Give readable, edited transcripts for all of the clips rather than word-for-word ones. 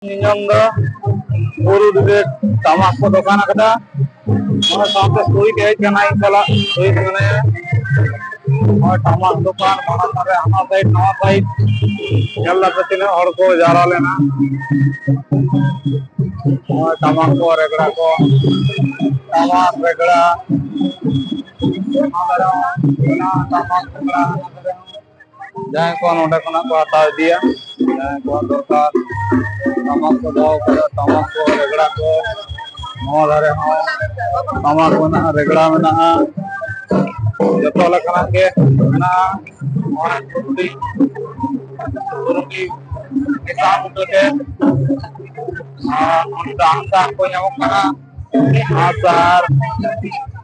नियम the Buru दुगे tamak ko dokan akada mana sampai sui ke chana ikala sui mane tamak dokan mana sare ana side nawa side yalla patine hor ko jara lena tamak ko regda tamak regda amara na tamak regda jahan ko nonde kona ko hataw dia jahan ko dorkar tamak ko daw kada tamak ko regda ko no dhare ho tamak mena regda mena joto lekana ke mena और बुरुकी किसान के angka ko nyamuk kana asar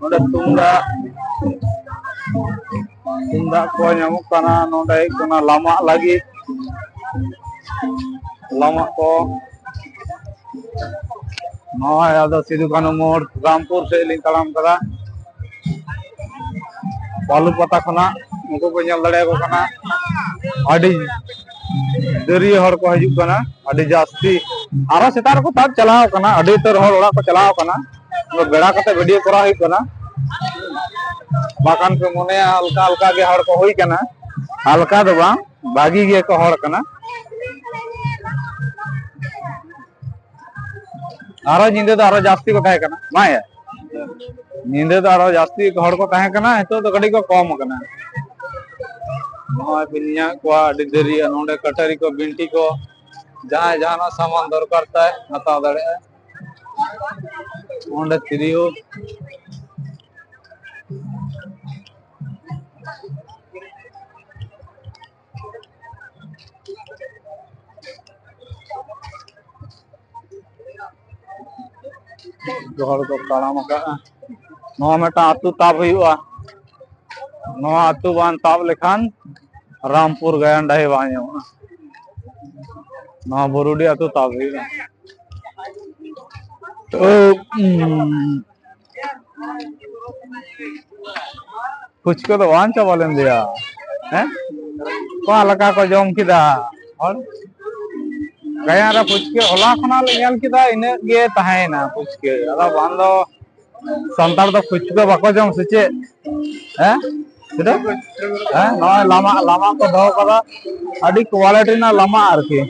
nonde tunda ko nyamuk kana nonde kana lama lagi lama ko no ado Sidhu Kanu मोड़ रामपुर से link तड़ाम कदा बालू पता खना उनको को ñal dare ko kana adi दरिया हर को हजू कना अडी जास्ती आरो सेतार को ताब चलाव कना अडी तर हर ओड़ा को चलाव कना बेड़ा कते वीडियो करा हुई कना बाकान पे मने हल्का हल्का के हर को हुई कना हल्का दो बा बागी गे को हर कना आरो निंदे तो आरो जास्ती को ताहे कना माया निंदे तो आरो जास्ती को हर को ताहे कना तो गडी को कम कना बिनिया को अडी दरिया नोंडे कटरी को बिंटी को जहाँ जहाँ सामान दरकार है हता दड़े ओंडे तिरियो जोहर को तालाम का नवा मेटा आतु ताब हुआ नवा आतु बान ताब लेखान रामपुर गयान डाहे बाने नवा बुरुडी आतु ताब हुआ तो कुछ को तो वांचा बोलें दिया हैं को लका को जोम किदा और गया रा कुछ के ओला खना ले ñal किदा इने गे ताहेना कुछ के अदा बांदो संतार तो कुछ को बाको जोम सचे हैं किदा हैं नय लामा लामा को दो कदा अडी क्वालिटी ना लामा आरके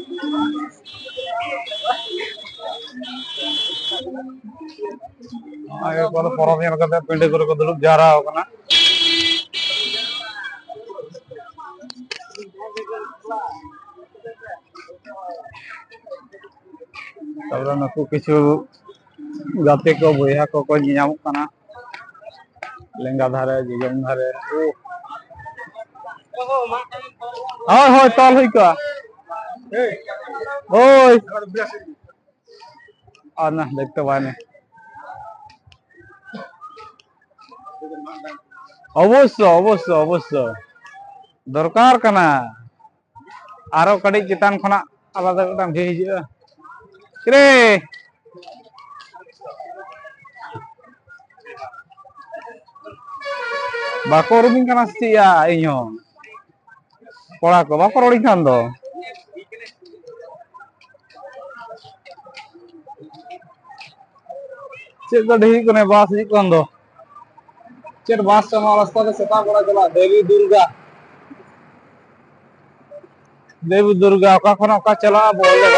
आगे को परम ñal कते पिंडे को दुड़ुब जारा होकना तबरा नको किछु गाते को बोया को ñamuk kana लेंगा धारे जिजम धारे हाय हाय ताल हुई का ओय आना देखते बाने अवश्य अवश्य अवश्य दरकार कना आरो कड़ी चितान खना आलादा कटाम ढे हिजुआ रे बाको रोबिन कना सिया इño कोड़ा को बाको रोड़ी खान दो चेक तो ढेही कोने बास जी कोन दो चेक बास चमा रास्ता से सेता बड़ा चला देवी दुर्गा का खना का चला बोल दे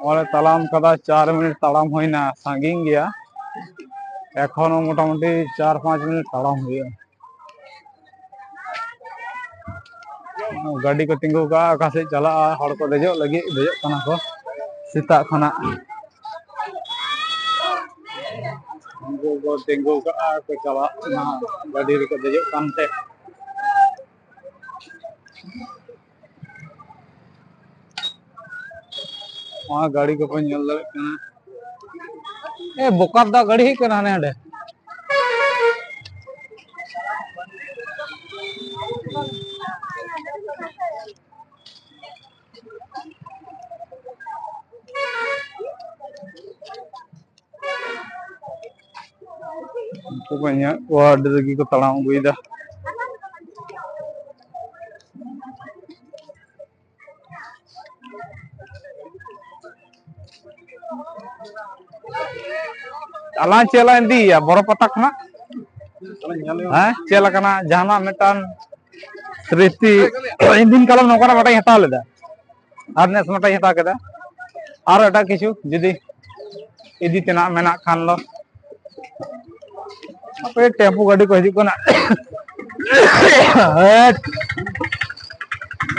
और तालाम कदा 4 मिनट तालाम होइना सांगिंग गया एखोनो मोटामुटी 4-5 मिनट तालाम हुआ गाड़ी को तिंगु का आकाशे चला हड़ को देजो लगी देजो कना को सीता खना को तिंगु का को चला ना गाड़ी को देजो कानते वहाँ गाड़ी को पन ñal कना ए बोकार दा गाड़ी ही कना ने banyak wah ada lagi ko talang gue dah alang cela endi ya boro patak na cela kana jahana metan sriti indin kalam nokana batai hata leda ar nes batai hata keda ar eta kichu judi idi tena menak khan lo ape tempo gadi ko hijuk kana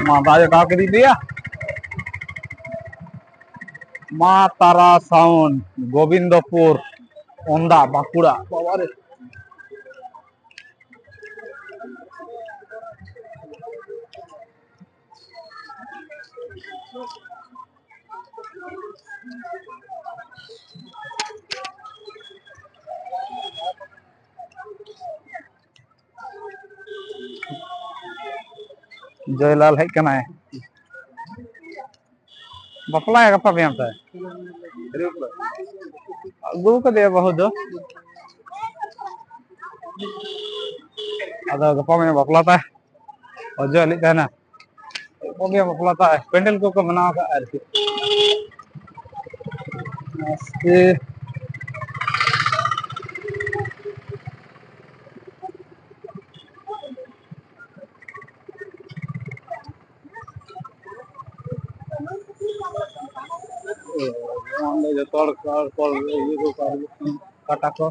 mata je ka kedi dia Ma Tara Sound Gobindapur Onda Bakura babare Joylal hej kanai bapla ya gapa biam ta agu ka de bahu do ada gapa me bapla ta ojo alik kana oge bapla ta pendel ko banaw ka arki aste onde jotor kol iu ko kata ko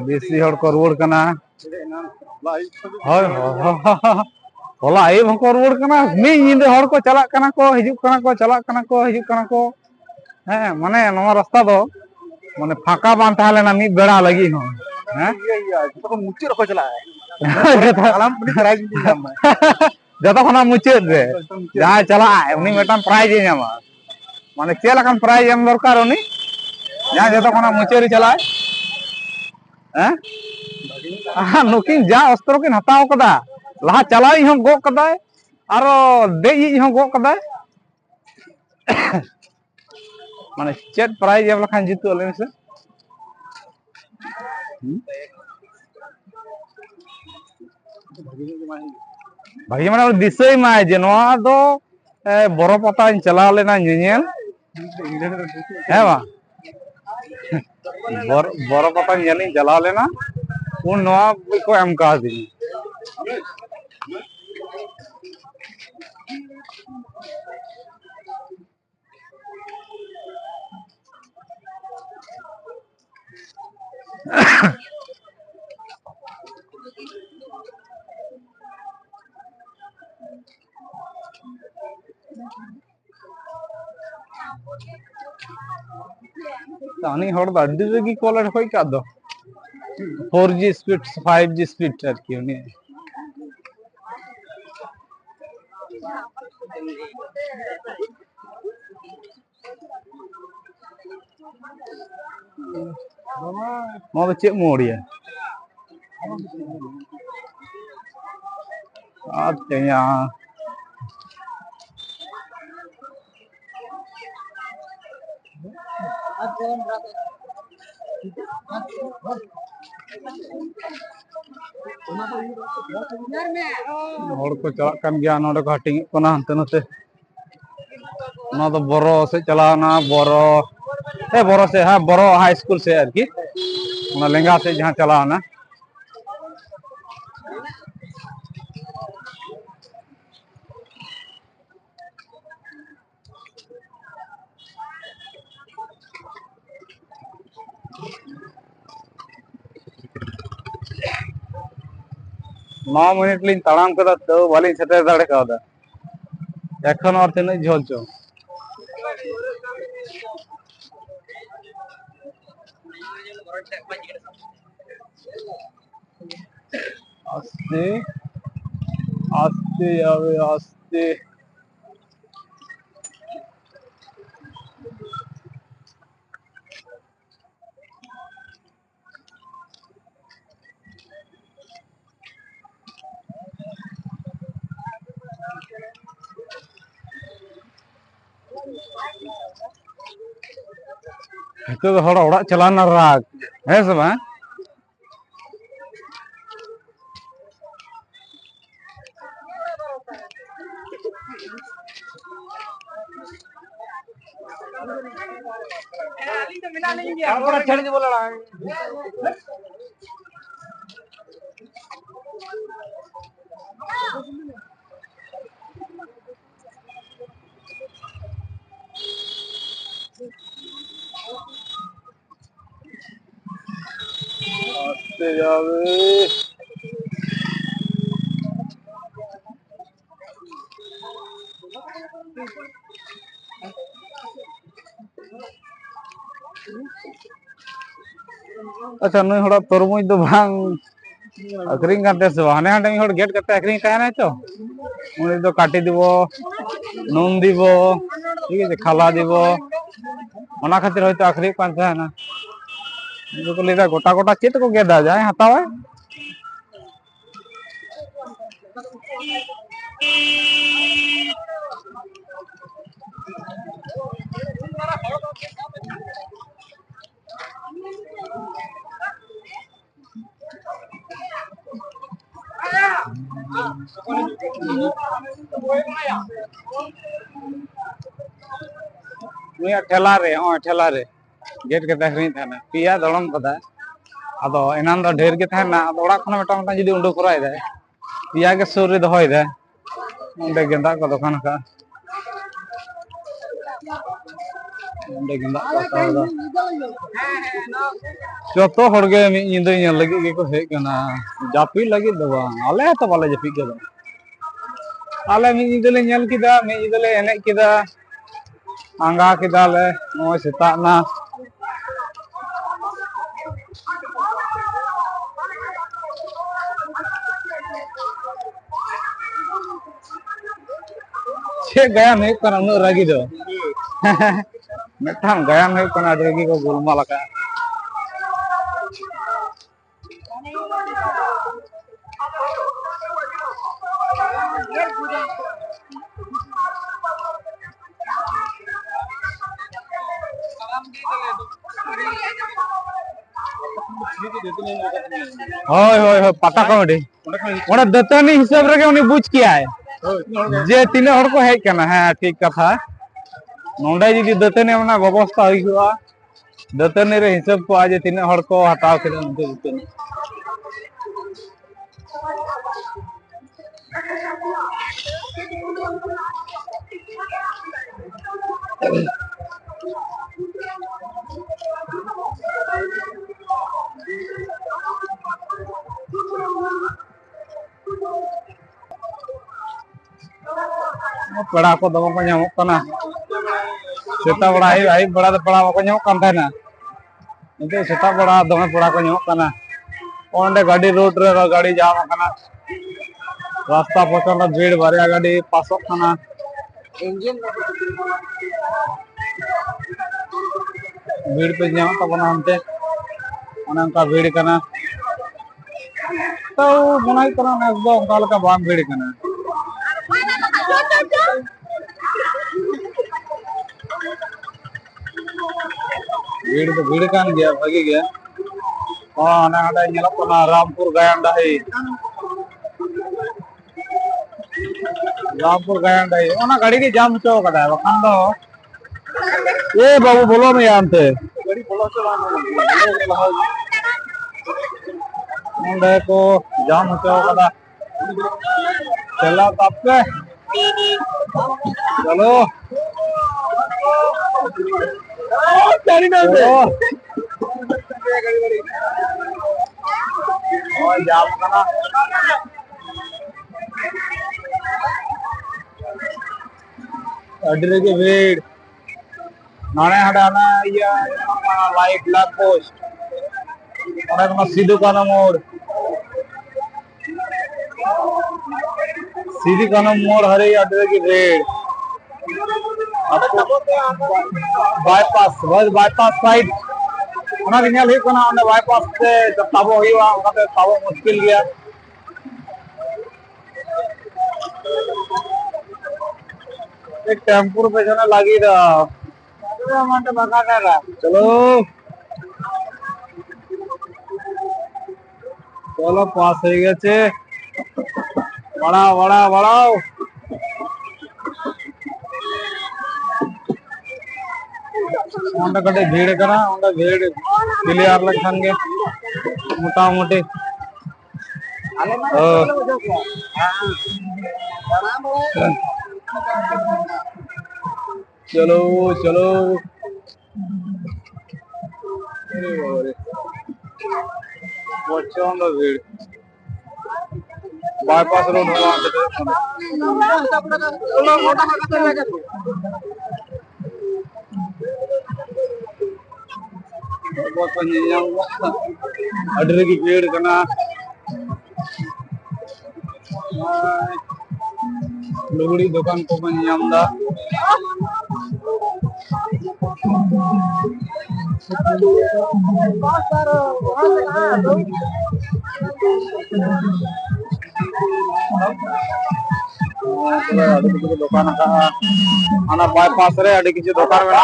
बेसी हड़ को road कना होय होला आई भको road कना मी इंदे हड़ को चला कना को हिजुक कना को चला कना को हिजुक कना को हैं माने नवा रास्ता दो माने फाका बान ताले ना मी बेड़ा लगी हो हैं तो मुच्चे रखो चला है आलम पुनी प्राइज दी जाम जतो खना मुच्चे रे जहां चला उनी मेटन प्राइज ᱧᱟᱢᱟ माने चेला कन प्राइज एम दरकार उनी जहां जतो खना मुच्चे रे चला हैं नुकिन जा अस्त्र किन हताव कदा लहा चलाई हम गो कदा आरो देई हम गो कदा माने चेट प्राइज एम लखान जितु लेन से भाई माने दिसई माय जे नोआ दो बरो पता चला लेना ñeñel है बा बरो पता ñeलिन चला लेना उन नोआ को एम का दी तानी हड़ दा अड्डी रेगी कॉलर होई का दो 4G speed 5G speed are की उनी mau cek mau dia artinya hor ko chalak kan gya node ko hating kona hante nate na to boro se chalana boro boro se ha boro high school se ar ki ona lenga se jahan chalana now minute लिंग ताड़ाम कदा तो वाली shutter दाड़े कादा एखन और तिना झोल चो आस्ते आस्ते आवे आस्ते तो हड़ ओड़ा चलाना राग है सब है अच्छा नई हड़ा तरमुज दो भांग अखरिंग करते से हाने हाने हड़ गेट करते अखरिंग तहना तो उनी दो काटी दिबो नून दिबो ठीक है खाला दिबो ओना खातिर होयतो अखरिंग कान तहना जो को लेदा गोटा गोटा चेत को गेदा जाय हतावे ठेला रे गेट के अखरिंग तहना पिया दड़म कदा अदो एनान दो ढेर के तहना अदो ओड़ा खना मेटा मेटा जदी उंडो कराय दे पिया के सुर रे दोहय दे ओंडे गेंदा को दुकान का ओंडे गेंदा का जोतो हड़गे मी इंदो ᱧᱮᱞ लगी के को हे कना जापी लगी दो आले तो बाले जपी के आले मी इंदो ले ᱧᱮल किदा मी इंदो ले एने किदा आंगा किदा ले नोय सेता ना छे गया नहीं कना उन रागी दो मेठाम गया नहीं कना रागी को गोलमाल का होय होय होय पता कमडी ओना दतनी हिसाब रे उनी बुझ किया है जे तीन हड़ को हेज कना है ठीक कथा नोंडे जदी दतनी मना व्यवस्था हुआ दतनी रे हिसाब को आज तीन हड़ को हटाव के दतनी पड़ा को दम को ᱧᱟᱢᱚᱜ ᱠᱟᱱᱟ सेता बड़ा आई बड़ा तो पड़ा को ᱧᱟᱢᱚᱜ ᱠᱟᱱ ᱛᱟᱦᱮᱱᱟ निते सेता बड़ा दमे पड़ा को ᱧᱟᱢᱚᱜ ᱠᱟᱱᱟ ओंडे गाड़ी रोड रे गाड़ी जाम कना रास्ता पचन भीड़ बारिया गाड़ी पासों खाना इंजन भीड़ पे जाम तबना हमते उनका भीड़ कना तो बनाई कना नेस दो उनका लका बाम भीड़ कना भीड़ तो भीड़ कान गया भागी गया ना हडा ñelok kana रामपुर गायंडाई ओना गाड़ी के जाम चो कदा बखान दो ए बाबू बोलो मैं आनते गाड़ी बोलो से ओंडे को जाम चो कदा चला तब पे चलो गाड़ी ना दे और जाम कना अड्रे के भीड़ नाने हडाना या लाइट लैंप पोस्ट और एक सीधू काना मोड़ हरे अड्रे की भीड़ बाईपास बस बाईपास साइड ओना के ᱧᱮᱞ ᱦᱩᱭᱩᱜ ᱠᱟᱱᱟ ᱚᱱᱟ बाईपास ᱛᱮ ᱛᱟᱵᱚ ᱦᱩᱭᱩᱜᱼᱟ ᱚᱱᱟᱛᱮ ᱛᱟᱵᱚ ᱢᱩᱥᱠᱤᱞ ᱜᱮᱭᱟ एक टेम्पुर पे जाना लगी रहा चलो चलो पास हो गए बढ़ाओ बढ़ाओ बढ़ाओ कटे भीड़ करा भीड़ क्लियर लगे मोटा मोटी चलो चलो भीड़ बाईपास रोड अडर की भीड़ करना लुगड़ी दुकान को पंजामदा दुकान आना बाईपास रे अड़ी किसी दुकान में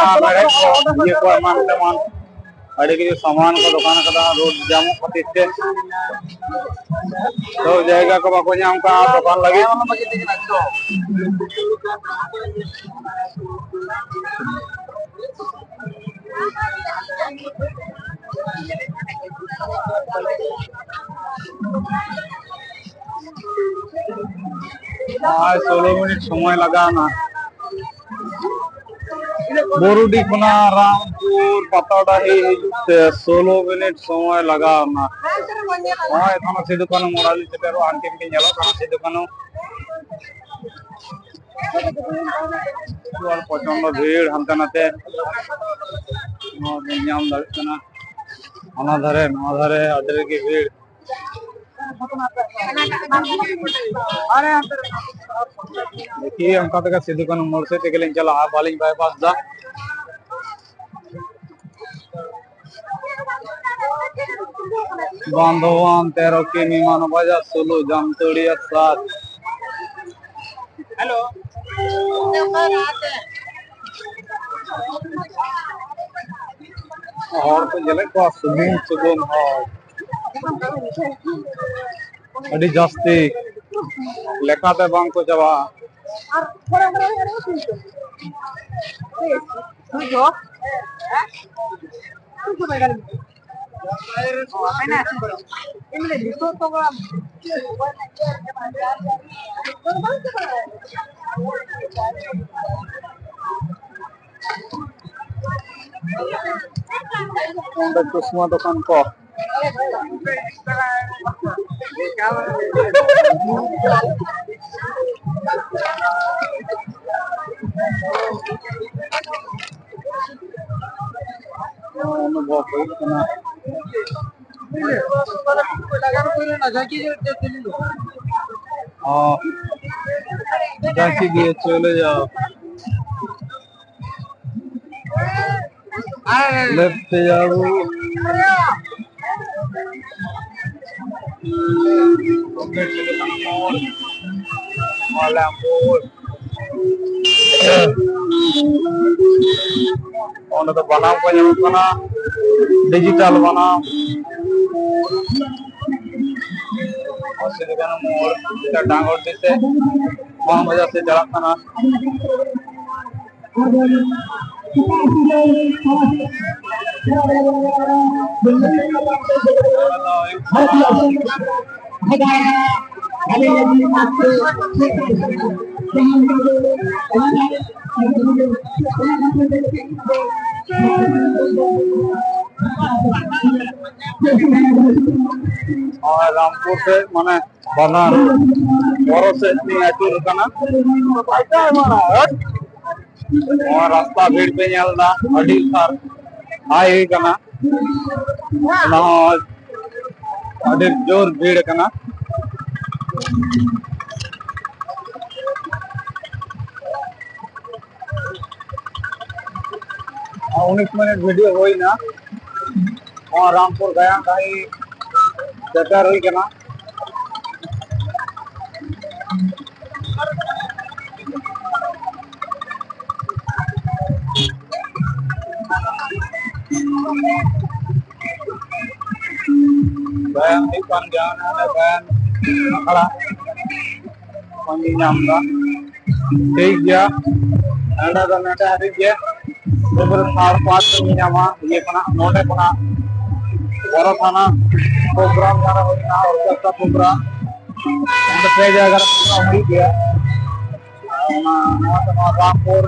ये को मान मान अड़ी किसी सामान को दुकान का रोड जामो पतिते तो जाएगा को बाको जाम का दुकान लगे आज 16 मिनट समय लगा ना बोरुडी खुना रामपुर पताडाही 16 मिनट समय लगा ना एखनो सिधु कानु मोराली सेटेरो आंटी के नेलो कानु सिधु कानु और प्रचंड भीड़ हांते नाते नाम दाड़ेना अना धारे नवा धारे अडरे की भीड़ देखिए हम कहा सिद्धू कानू मोड़ से टिकलिंग चला बालिंग बाईपास दा बांधवान 13 के निमान बाजा 16 जामतोड़िया 7 हेलो और तो जले को सुबह सुबह अड़ी जास्ती लेकाते बांग को जवा चश्मा दुकान को दिए चले जाओ लेफ्ट जाओ तो बनाम को बना डिजिटल बनाम मोड़ डांगोर से वहां वजह से चला और रामपुर से माने बनार बड़ो से आचुर कना और रास्ता भीड़ पे नेलदा अड़ी सार हाई कना ना अड़ी जोर भीड़ कना 19 मिनट वीडियो होई ना और रामपुर गया भाई बेटर हुई कना Gayan ikan jangan ada gayan akala kami nyamda tiga ada dan ada hari dia beberapa hari pas kami nyama ये पना नोटे पना वाला थाना प्रोग्राम जाना होना ऑर्केस्ट्रा प्रोग्राम अंदर ट्रे जाकर प्रोग्राम हुई गया ना रामपुर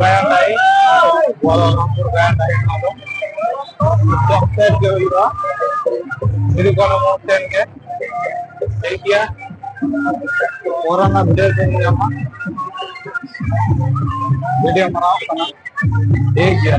गया नहीं वाला रामपुर गया नहीं ना तो डॉक्टर जो हुआ मेरे को मोटेन के ठीक है orang na video se nyama video mara kana ठीक है